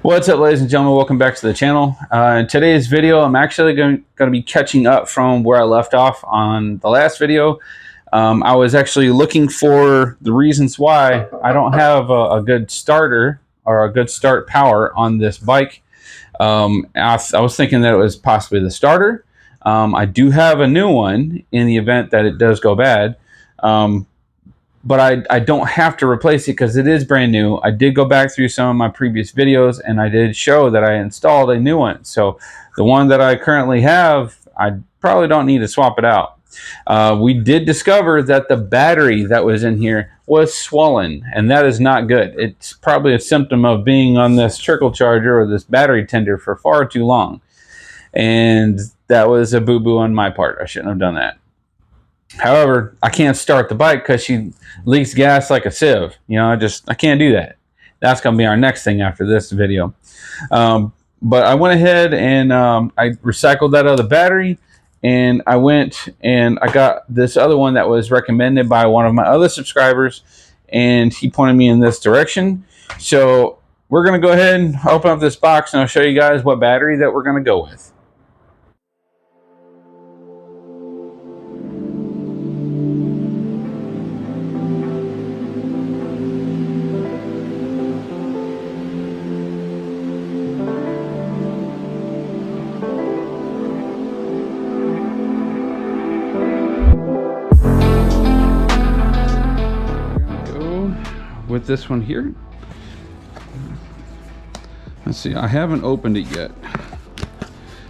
What's up, ladies and gentlemen? Welcome back to the channel. In today's video, I'm actually going to be catching up from where I left off on the last video. I was actually looking for the reasons why I don't have a good starter or a good start power on this bike. I was thinking that it was possibly the starter. I do have a new one in the event that it does go bad. But I don't have to replace it because it is brand new. I did go back through some of my previous videos and I did show that I installed a new one. So the one that I currently have, I probably don't need to swap it out. We did discover that the battery that was in here was swollen, and that is not good. It's probably a symptom of being on this trickle charger or this battery tender for far too long. And that was a boo-boo on my part. I shouldn't have done that. However, I can't start the bike because she leaks gas like a sieve. You know, I can't do that. That's going to be our next thing after this video. But I went ahead and I recycled that other battery, and I went and I got this other one that was recommended by one of my other subscribers, and he pointed me in this direction. So we're going to go ahead and open up this box, and I'll show you guys what battery that we're going to go with. With this one here, let's see, I haven't opened it yet,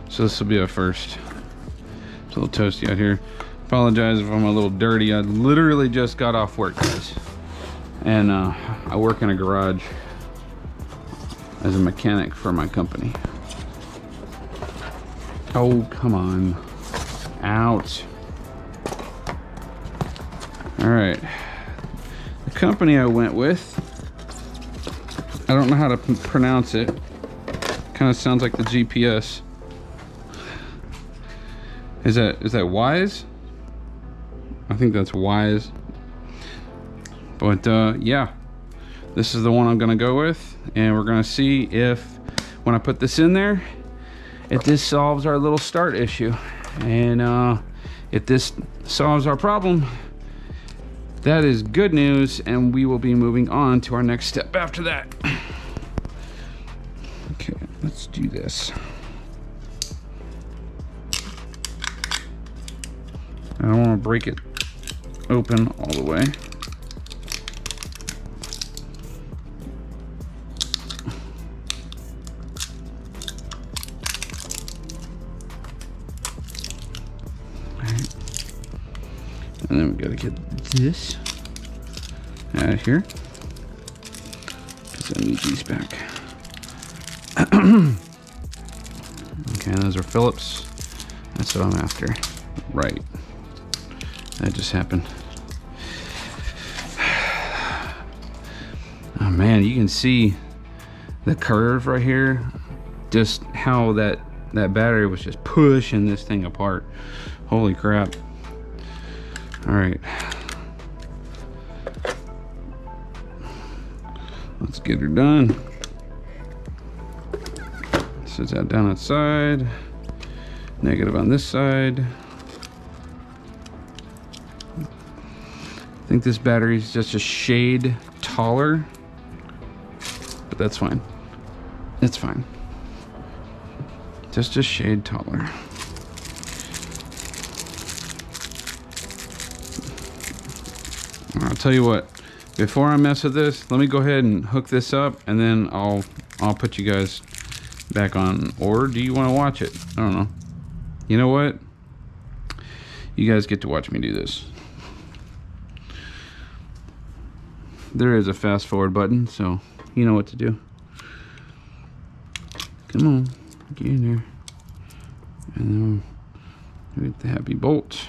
so this will be a first. It's a little toasty out here. Apologize if I'm a little dirty. I literally just got off work, guys, and I work in a garage as a mechanic for my company. Oh, come on. Ouch. All right. The company I went with, I don't know how to pronounce it. Kind of sounds like the GPS. Is that Wise? I think that's Wise. But yeah, this is the one I'm gonna go with, and we're gonna see if when I put this in there, if this solves our little start issue. And if this solves our problem, that is good news, and we will be moving on to our next step after that. Okay, let's do this. I don't want to break it open all the way. And then we gotta get this out of here, because I need these back. Okay, those are Phillips. That's what I'm after. Right. That just happened. Oh man, you can see the curve right here. Just how that battery was just pushing this thing apart. Holy crap. All right, let's get her done. Set that down outside, negative on this side. I think this battery is just a shade taller, but that's fine. It's fine. Just a shade taller. I'll tell you what, before I mess with this, let me go ahead and hook this up, and then I'll put you guys back on. Or do you want to watch it? I don't know. You know what? You guys get to watch me do this. There is a fast forward button, so you know what to do. Come on, get in there. And then we'll get the happy bolt.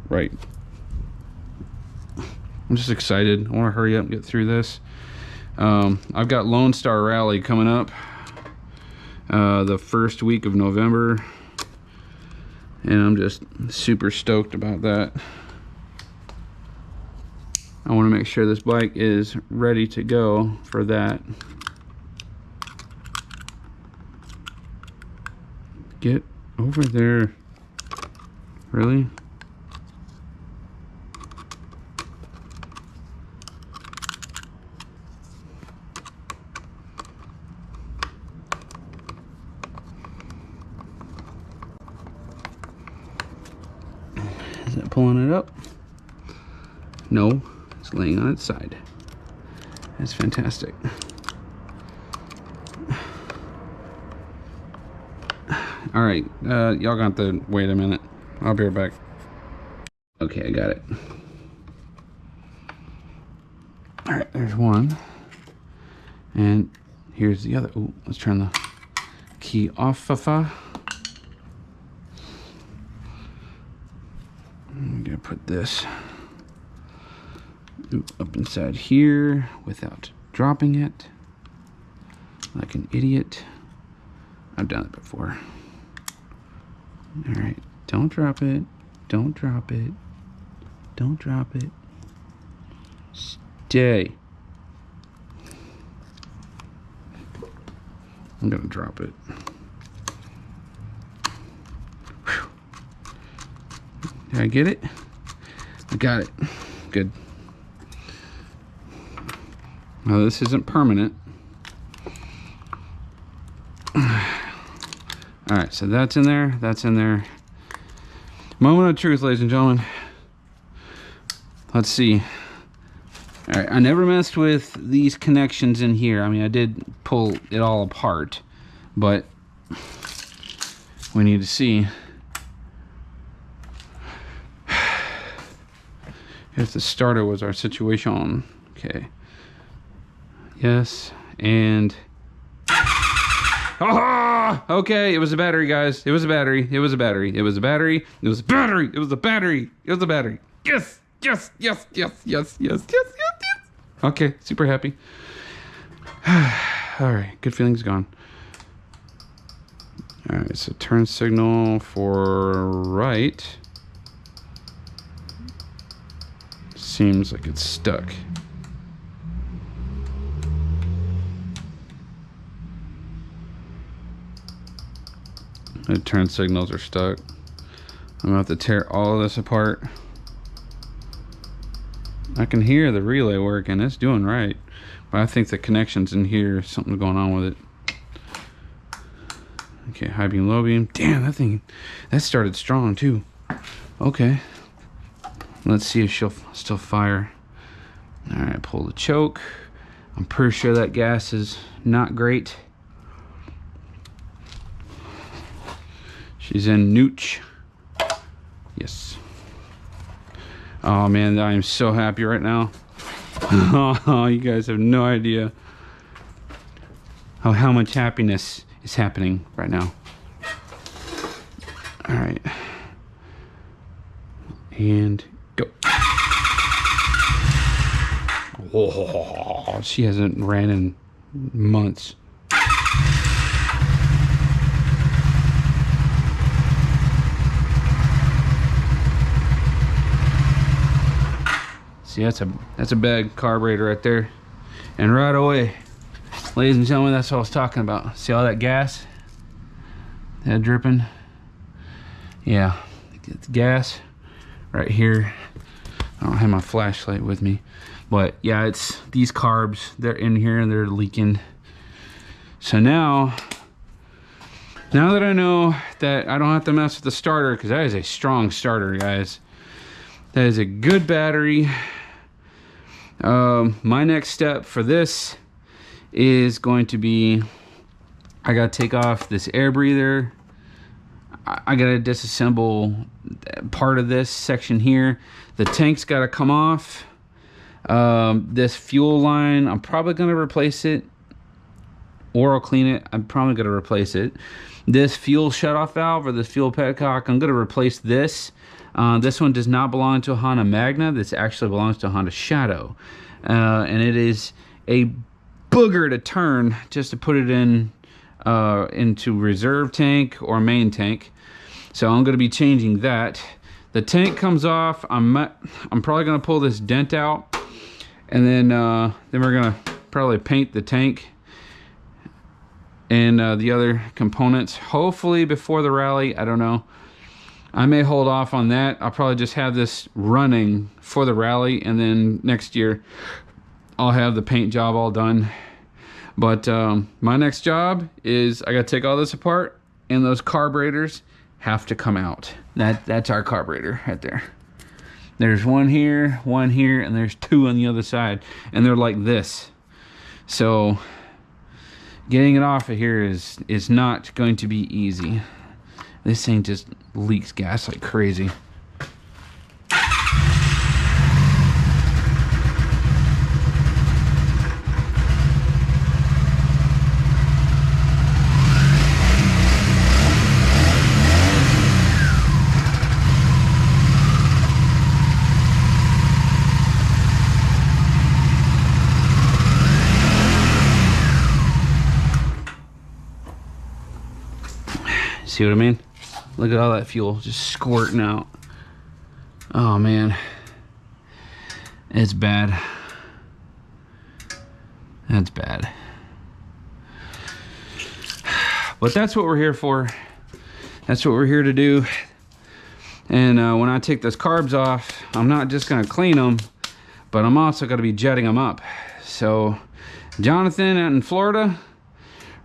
Right. I'm just excited. I want to hurry up and get through this. I've got Lone Star Rally coming up the first week of November, and I'm just super stoked about that. I want to make sure this bike is ready to go for that. Get over there. Really? Is it pulling it up? No, it's laying on its side. That's fantastic. All right, y'all got to wait a minute. I'll be right back. Okay, I got it. All right, there's one. And here's the other. Oh, let's turn the key off. I'm gonna put this up inside here without dropping it like an idiot. I've done it before. All right, don't drop it. Don't drop it. Don't drop it. Stay. I'm gonna drop it. Whew. Did I get it? I got it. Good. Now this isn't permanent. All right, so that's in there. That's in there. Moment of truth, ladies and gentlemen. Let's see. All right, I never messed with these connections in here. I mean, I did pull it all apart, but we need to see if the starter was our situation. Okay. Yes, and oh, okay, it was a battery, guys. It was a battery. It was a battery. It was a battery. It was a battery. It was a battery. It was a battery. Yes, yes, yes, yes, yes, yes, yes, yes, yes. Okay, super happy. All right, good feelings gone. All right, so turn signal for right. Seems like it's stuck. The turn signals are stuck. I'm gonna have to tear all of this apart. I can hear the relay working, it's doing right. But I think the connection's in here, something's going on with it. Okay, high beam, low beam. Damn, that started strong too. Okay. Let's see if she'll still fire. All right, pull the choke. I'm pretty sure that gas is not great. She's in nooch. Yes. Oh man, I am so happy right now. Oh, you guys have no idea how much happiness is happening right now. All right. And go. Oh, she hasn't ran in months. See, that's a bad carburetor right there. And right away, ladies and gentlemen, that's what I was talking about. See all that gas? That dripping? Yeah, it's gas right here. I don't have my flashlight with me, but yeah, it's these carbs. They're in here and they're leaking. So now that I know that I don't have to mess with the starter, because that is a strong starter, guys. That is a good battery. My next step for this is going to be, I gotta take off this air breather. I gotta disassemble part of this section here. The tank's gotta come off. This fuel line, I'm probably gonna replace it, or I'll clean it. I'm probably gonna replace it. This fuel shutoff valve, or the fuel petcock, I'm gonna replace this. This one does not belong to a Honda Magna. This actually belongs to a Honda Shadow. And it is a booger to turn just to put it in into reserve tank or main tank. So I'm going to be changing that. The tank comes off. I'm probably going to pull this dent out, and then we're going to probably paint the tank. and the other components, hopefully before the rally. I don't know. I may hold off on that. I'll probably just have this running for the rally, and then next year I'll have the paint job all done. But my next job is I got to take all this apart, and those carburetors have to come out. That's our carburetor right there. There's one here, and there's two on the other side, and they're like this. So getting it off of here is not going to be easy. This thing just leaks gas like crazy. See what I mean? Look at all that fuel just squirting out. Oh man, it's bad. That's bad. But that's what we're here for. That's what we're here to do. And when I take those carbs off, I'm not just gonna clean them, but I'm also gonna be jetting them up. So Jonathan out in Florida,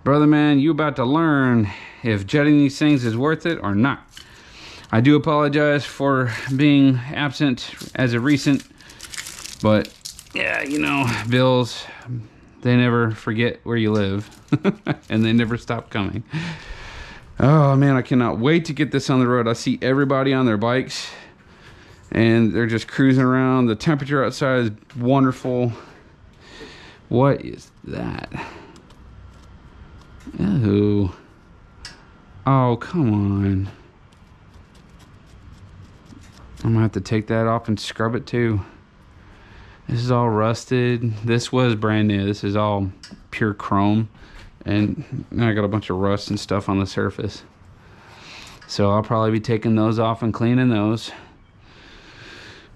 brother man, you about to learn if jetting these things is worth it or not. I do apologize for being absent as of recent, but yeah, you know, bills, they never forget where you live and they never stop coming. Oh man, I cannot wait to get this on the road. I see everybody on their bikes and they're just cruising around. The temperature outside is wonderful. What is that? Ew. Oh, come on. I'm gonna have to take that off and scrub it too. This is all rusted. This was brand new. This is all pure chrome. And I got a bunch of rust and stuff on the surface. So I'll probably be taking those off and cleaning those.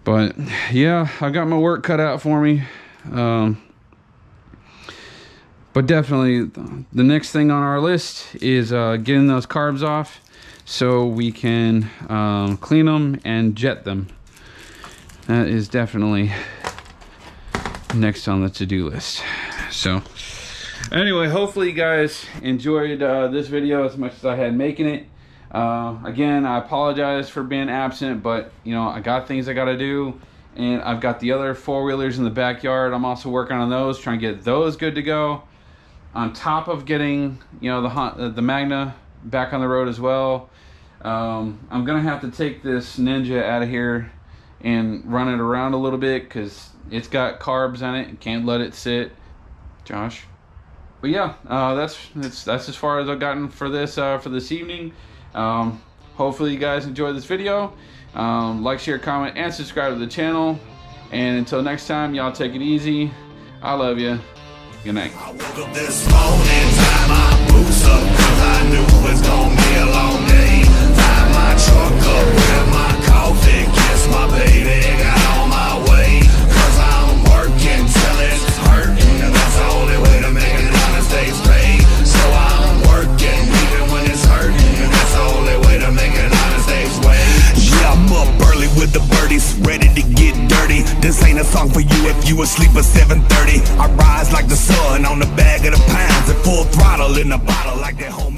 But yeah, I got my work cut out for me. But definitely the next thing on our list is getting those carbs off so we can clean them and jet them. That is definitely next on the to-do list. So anyway, hopefully you guys enjoyed this video as much as I had making it. Again, I apologize for being absent, but you know, I got things I gotta do, and I've got the other four-wheelers in the backyard. I'm also working on those, trying to get those good to go. On top of getting, you know, the Magna back on the road as well. I'm gonna have to take this Ninja out of here and run it around a little bit because it's got carbs on it and can't let it sit. Josh. But yeah, that's as far as I've gotten for this evening. Hopefully you guys enjoyed this video. Like, share, comment, and subscribe to the channel. And until next time, y'all take it easy. I love you. Good night. I woke up this morning, tied my boots up, cause I knew it was gonna be a long day. Tied my truck up, grabbed my coffee, kissed my baby, got on my way. Cause I'm working till it's hurting, and that's the only way to make an honest day's pay. So I'm working even when it's hurting, and that's the only way to make an honest day's wage. Yeah, I'm up early with the birdies, ready to get dirty. This ain't a song for you if you asleep at 7:30. I rise like the sun on the bag of the pounds, and full throttle in the bottle like that home.